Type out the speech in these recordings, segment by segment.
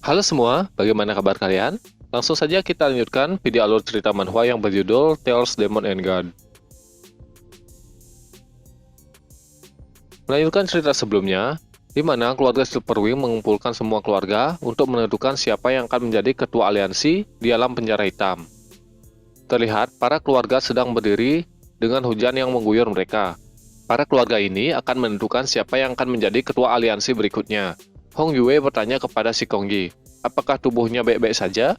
Halo semua, bagaimana kabar kalian? Langsung saja kita lanjutkan video alur cerita manhwa yang berjudul Tales Demon and God. Melanjutkan cerita sebelumnya, di mana keluarga Silverwing mengumpulkan semua keluarga untuk menentukan siapa yang akan menjadi ketua aliansi di alam penjara hitam. Terlihat para keluarga sedang berdiri dengan hujan yang mengguyur mereka. Para keluarga ini akan menentukan siapa yang akan menjadi ketua aliansi berikutnya. Hong Yue bertanya kepada si Kongyi, apakah tubuhnya baik-baik saja?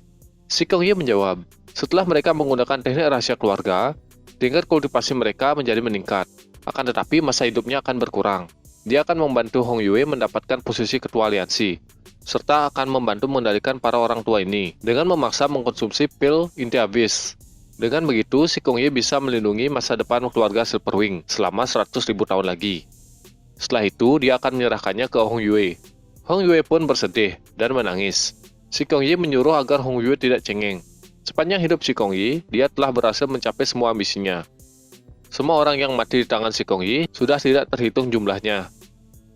Si Kongyi menjawab, setelah mereka menggunakan teknik rahasia keluarga, tingkat kultivasi mereka menjadi meningkat. Akan tetapi masa hidupnya akan berkurang. Dia akan membantu Hong Yue mendapatkan posisi ketua aliansi, serta akan membantu mengendalikan para orang tua ini dengan memaksa mengkonsumsi pil inti habis. Dengan begitu, si Kongyi bisa melindungi masa depan keluarga Silverwing selama 100.000 tahun lagi. Setelah itu, dia akan menyerahkannya ke Hong Yue. Hong Yue pun bersedih dan menangis. Si Kongyi menyuruh agar Hong Yue tidak cengeng. Sepanjang hidup si Kongyi, dia telah berhasil mencapai semua ambisinya. Semua orang yang mati di tangan si Kongyi sudah tidak terhitung jumlahnya.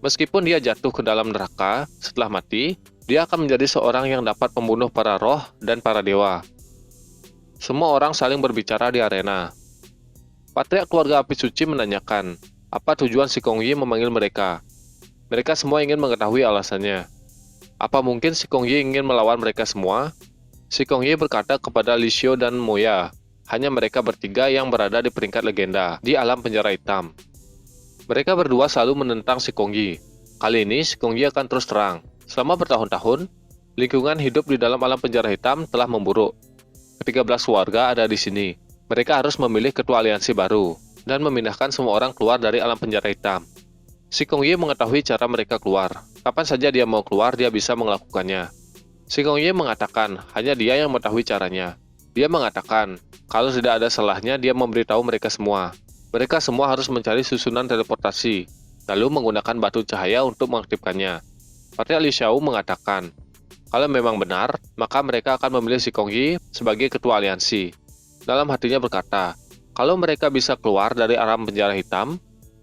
Meskipun dia jatuh ke dalam neraka, setelah mati, dia akan menjadi seorang yang dapat membunuh para roh dan para dewa. Semua orang saling berbicara di arena. Patriark keluarga api suci menanyakan, apa tujuan si Kongyi memanggil mereka? Mereka semua ingin mengetahui alasannya. Apa mungkin si Kongyi ingin melawan mereka semua? Si Kongyi berkata kepada Li Xiu dan Moya, hanya mereka bertiga yang berada di peringkat legenda di alam penjara hitam. Mereka berdua selalu menentang si Kongyi. Kali ini si Kongyi akan terus terang. Selama bertahun-tahun, lingkungan hidup di dalam alam penjara hitam telah memburuk. Ke-13 keluarga ada di sini. Mereka harus memilih ketua aliansi baru dan memindahkan semua orang keluar dari alam penjara hitam. Si Kongyi mengetahui cara mereka keluar. Kapan saja dia mau keluar, dia bisa melakukannya. Si Kongyi mengatakan hanya dia yang mengetahui caranya. Dia mengatakan kalau tidak ada salahnya dia memberitahu mereka semua. Mereka semua harus mencari susunan teleportasi, lalu menggunakan batu cahaya untuk mengaktifkannya. Patriark Li Xiao mengatakan kalau memang benar, maka mereka akan memilih si Kongyi sebagai ketua aliansi. Dalam hatinya berkata, kalau mereka bisa keluar dari alam penjara hitam,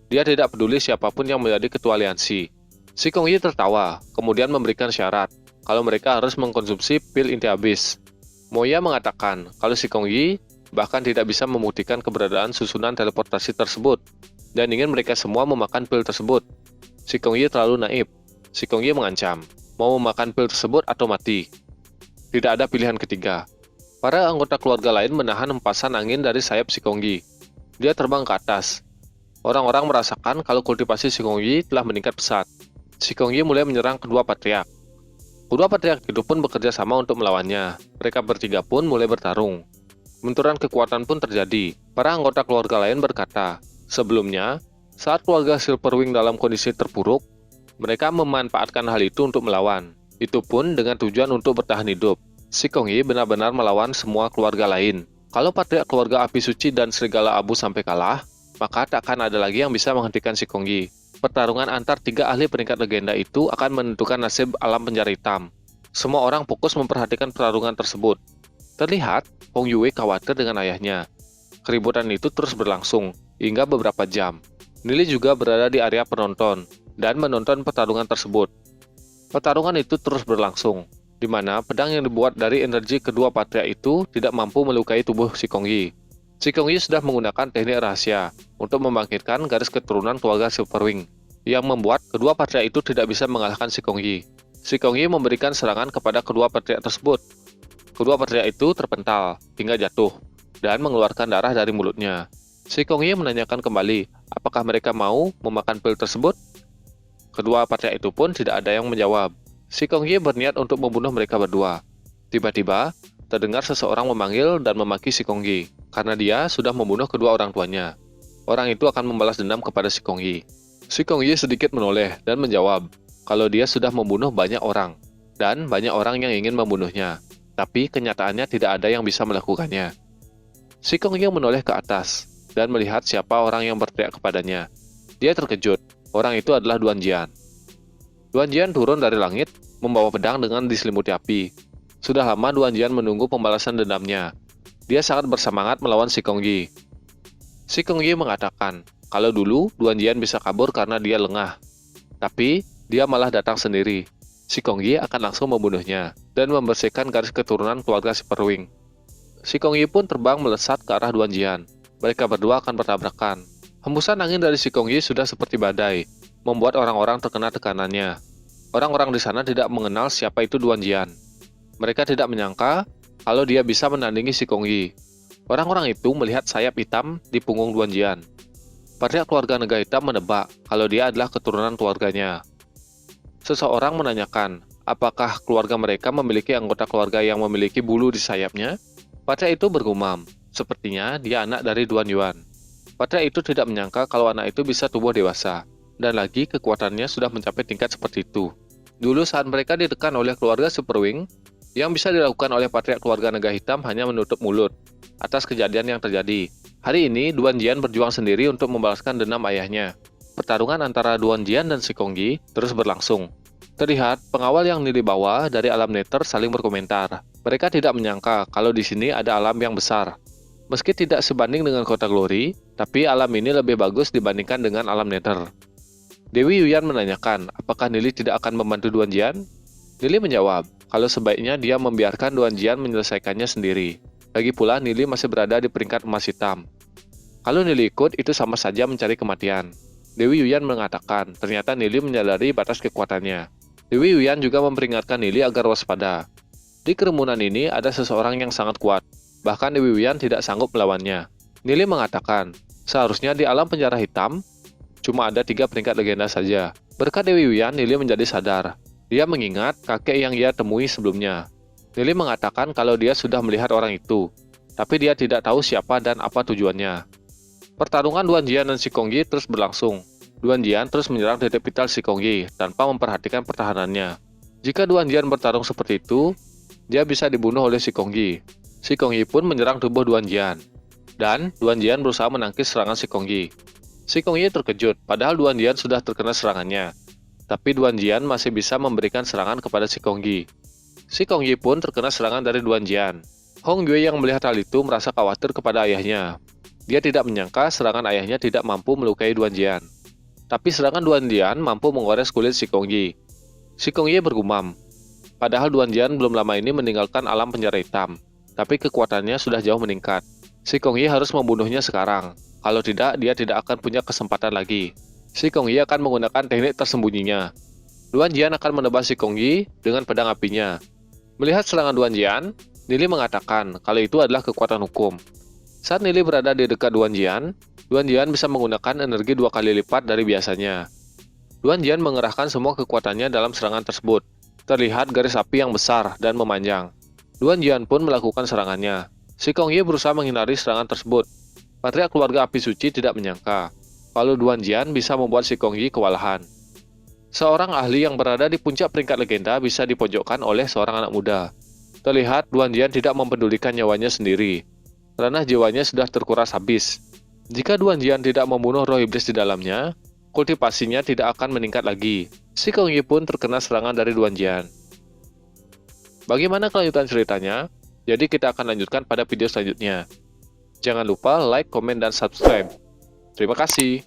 dia tidak peduli siapapun yang menjadi ketua aliansi. Si Kongyi tertawa, kemudian memberikan syarat, kalau mereka harus mengkonsumsi pil inti habis. Moya mengatakan, kalau si Kongyi bahkan tidak bisa membuktikan keberadaan susunan teleportasi tersebut, dan ingin mereka semua memakan pil tersebut. Si Kongyi terlalu naif. Si Kongyi mengancam, mau memakan pil tersebut atau mati. Tidak ada pilihan ketiga. Para anggota keluarga lain menahan hempasan angin dari sayap si Kongyi. Dia terbang ke atas. Orang-orang merasakan kalau kultivasi si Kongyi telah meningkat pesat. Si Kongyi mulai menyerang kedua patriark. Kedua patriark itu pun bekerja sama untuk melawannya. Mereka bertiga pun mulai bertarung. Benturan kekuatan pun terjadi. Para anggota keluarga lain berkata, sebelumnya, saat keluarga Silverwing dalam kondisi terpuruk, mereka memanfaatkan hal itu untuk melawan. Itu pun dengan tujuan untuk bertahan hidup. Si Kongyi benar-benar melawan semua keluarga lain. Kalau patriark keluarga api suci dan serigala abu sampai kalah, maka tak akan ada lagi yang bisa menghentikan si Kongyi. Pertarungan antar tiga ahli peringkat legenda itu akan menentukan nasib alam penjara hitam. Semua orang fokus memperhatikan pertarungan tersebut. Terlihat, Hong Yue khawatir dengan ayahnya. Keributan itu terus berlangsung, hingga beberapa jam. Nili juga berada di area penonton, dan menonton pertarungan tersebut. Pertarungan itu terus berlangsung, di mana pedang yang dibuat dari energi kedua patriark itu tidak mampu melukai tubuh si Kongyi. Si Kongyi sudah menggunakan teknik rahasia untuk membangkitkan garis keturunan keluarga Silverwing, yang membuat kedua patriark itu tidak bisa mengalahkan si Kongyi. Si Kongyi memberikan serangan kepada kedua patriark tersebut. Kedua patriark itu terpental hingga jatuh dan mengeluarkan darah dari mulutnya. Si Kongyi menanyakan kembali, apakah mereka mau memakan pil tersebut? Kedua patriark itu pun tidak ada yang menjawab. Si Kongyi berniat untuk membunuh mereka berdua. Tiba-tiba, terdengar seseorang memanggil dan memaki si Kongyi, karena dia sudah membunuh kedua orang tuanya. Orang itu akan membalas dendam kepada si Kongyi. Si Kongyi sedikit menoleh dan menjawab, kalau dia sudah membunuh banyak orang, dan banyak orang yang ingin membunuhnya. Tapi kenyataannya tidak ada yang bisa melakukannya. Si Kongyi menoleh ke atas, dan melihat siapa orang yang berteriak kepadanya. Dia terkejut. Orang itu adalah Duan Jian. Duan Jian turun dari langit, membawa pedang dengan diselimuti api. Sudah lama Duan Jian menunggu pembalasan dendamnya. Dia sangat bersemangat melawan si Kongyi. Si Kongyi mengatakan, kalau dulu Duan Jian bisa kabur karena dia lengah. Tapi, dia malah datang sendiri. Si Kongyi akan langsung membunuhnya dan membersihkan garis keturunan keluarga Silverwing. Si Kongyi pun terbang melesat ke arah Duan Jian. Mereka berdua akan bertabrakan. Hembusan angin dari si Kongyi sudah seperti badai, membuat orang-orang terkena tekanannya. Orang-orang di sana tidak mengenal siapa itu Duan Jian. Mereka tidak menyangka kalau dia bisa menandingi si Kongyi. Orang-orang itu melihat sayap hitam di punggung Duan Jian. Patriark keluarga Naga Hitam menebak kalau dia adalah keturunan keluarganya. Seseorang menanyakan, apakah keluarga mereka memiliki anggota keluarga yang memiliki bulu di sayapnya? Patriark itu bergumam, sepertinya dia anak dari Duan Yuan. Patriark itu tidak menyangka kalau anak itu bisa tumbuh dewasa, dan lagi kekuatannya sudah mencapai tingkat seperti itu. Dulu saat mereka ditekan oleh keluarga Silverwing, yang bisa dilakukan oleh Patriark keluarga Naga Hitam hanya menutup mulut atas kejadian yang terjadi. Hari ini, Duan Jian berjuang sendiri untuk membalaskan dendam ayahnya. Pertarungan antara Duan Jian dan si Kongyi terus berlangsung. Terlihat, pengawal yang Nili bawa dari alam Nether saling berkomentar. Mereka tidak menyangka kalau di sini ada alam yang besar. Meski tidak sebanding dengan kota Glory, tapi alam ini lebih bagus dibandingkan dengan alam Nether. Dewi Yuyan menanyakan, apakah Nili tidak akan membantu Duan Jian? Nili menjawab, kalau sebaiknya dia membiarkan Duan Jian menyelesaikannya sendiri. Lagi pula, Nili masih berada di peringkat emas hitam. Kalau Nili ikut, itu sama saja mencari kematian. Dewi Yuyan mengatakan, ternyata Nili menyadari batas kekuatannya. Dewi Yuyan juga memperingatkan Nili agar waspada. Di kerumunan ini ada seseorang yang sangat kuat. Bahkan Dewi Yuyan tidak sanggup melawannya. Nili mengatakan, seharusnya di alam penjara hitam, cuma ada 3 peringkat legenda saja. Berkat Dewi Yuyan, Nili menjadi sadar. Dia mengingat kakek yang ia temui sebelumnya. Nili mengatakan kalau dia sudah melihat orang itu, tapi dia tidak tahu siapa dan apa tujuannya. Pertarungan Duan Jian dan si Kongyi terus berlangsung. Duan Jian terus menyerang titik vital si Kongyi tanpa memperhatikan pertahanannya. Jika Duan Jian bertarung seperti itu, dia bisa dibunuh oleh si Kongyi. Si Kongyi pun menyerang tubuh Duan Jian. Dan Duan Jian berusaha menangkis serangan si Kongyi. Si Kongyi terkejut, padahal Duan Jian sudah terkena serangannya. Tapi Duan Jian masih bisa memberikan serangan kepada si Kongyi. Si Kongyi pun terkena serangan dari Duan Jian. Hong Yue yang melihat hal itu merasa khawatir kepada ayahnya. Dia tidak menyangka serangan ayahnya tidak mampu melukai Duan Jian. Tapi serangan Duan Jian mampu menggores kulit si Kongyi. Si Kongyi bergumam. Padahal Duan Jian belum lama ini meninggalkan alam penjara hitam. Tapi kekuatannya sudah jauh meningkat. Si Kongyi harus membunuhnya sekarang. Kalau tidak, dia tidak akan punya kesempatan lagi. Si Kongyi akan menggunakan teknik tersembunyinya. Duan Jian akan menebas si Kongyi dengan pedang apinya. Melihat serangan Duan Jian, Nili mengatakan kalau itu adalah kekuatan hukum. Saat Nili berada di dekat Duan Jian bisa menggunakan energi 2 kali lipat dari biasanya. Duan Jian mengerahkan semua kekuatannya dalam serangan tersebut. Terlihat garis api yang besar dan memanjang. Duan Jian pun melakukan serangannya. Si Kongyi berusaha menghindari serangan tersebut. Patriark keluarga Api Suci tidak menyangka kalau Duan Jian bisa membuat si Kongyi kewalahan. Seorang ahli yang berada di puncak peringkat legenda bisa dipojokkan oleh seorang anak muda. Terlihat Duan Jian tidak mempedulikan nyawanya sendiri, karena jiwanya sudah terkuras habis. Jika Duan Jian tidak membunuh roh iblis di dalamnya, kultivasinya tidak akan meningkat lagi. Si Kongyi pun terkena serangan dari Duan Jian. Bagaimana kelanjutan ceritanya? Jadi kita akan lanjutkan pada video selanjutnya. Jangan lupa like, komen, dan subscribe. Terima kasih.